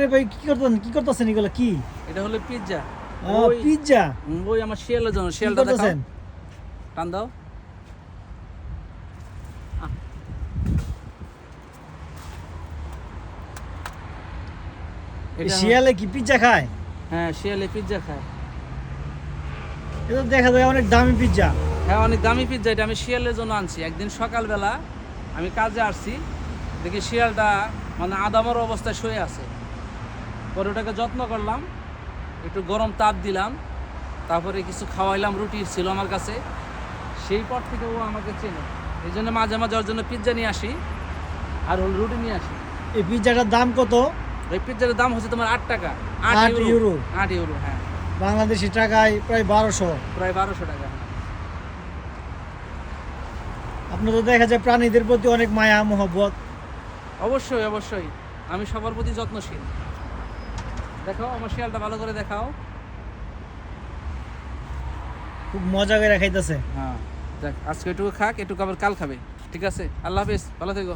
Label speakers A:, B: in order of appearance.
A: আরে ভাই কি করতেছেন এগুলো কি?
B: এটা হলো পিৎজা।
A: পিৎজা?
B: ওই আমার শিয়ালের জন্য, শিয়ালটা দেখাও, টান দাও।
A: শিয়ালে কি পিৎজা খায়?
B: হ্যাঁ, শিয়ালে পিৎজা খায়।
A: এটা দেখা যায় অনেক দামি পিৎজা।
B: হ্যাঁ, অনেক দামি পিৎজা। এটা আমি শিয়ালের জন্য আনছি। একদিন সকালবেলা আমি কাজে আসছি, দেখি শিয়ালটা মানে আদামর অবস্থায় শুয়ে আছে। পরে ওটাকে যত্ন করলাম, একটু গরম তাপ দিলাম, তারপরে কিছু খাওয়াইলাম, রুটি ছিল আমার কাছে। সেই পর থেকে ও আমাকে চেনে। এই জন্য মাঝে মাঝে ওর জন্য পিৎজা নিয়ে আসি আর হল রুটি নিয়ে আসি।
A: এই পিৎজাটার দাম কত?
B: এই পিৎজার দাম হচ্ছে তোমার 8 টাকা।
A: 8 ইউরো।
B: 8 ইউরো, হ্যাঁ।
A: বাংলাদেশি টাকায় প্রায় 1200।
B: প্রায় 1200 টাকা।
A: আপনার তো দেখা যায় প্রাণীদের প্রতি অনেক মায়া মহব্বত।
B: অবশ্যই অবশ্যই, আমি সবার প্রতি যত্নশীল। দেখাও আমার শিয়ালটা, ভালো করে দেখাও।
A: খুব মজা করে খাইতেছে।
B: হ্যাঁ, দেখ আজকে এটুকু খাক, এটুকু আবার কাল খাবে। ঠিক আছে, আল্লাহ হাফেজ, ভালো থেকো।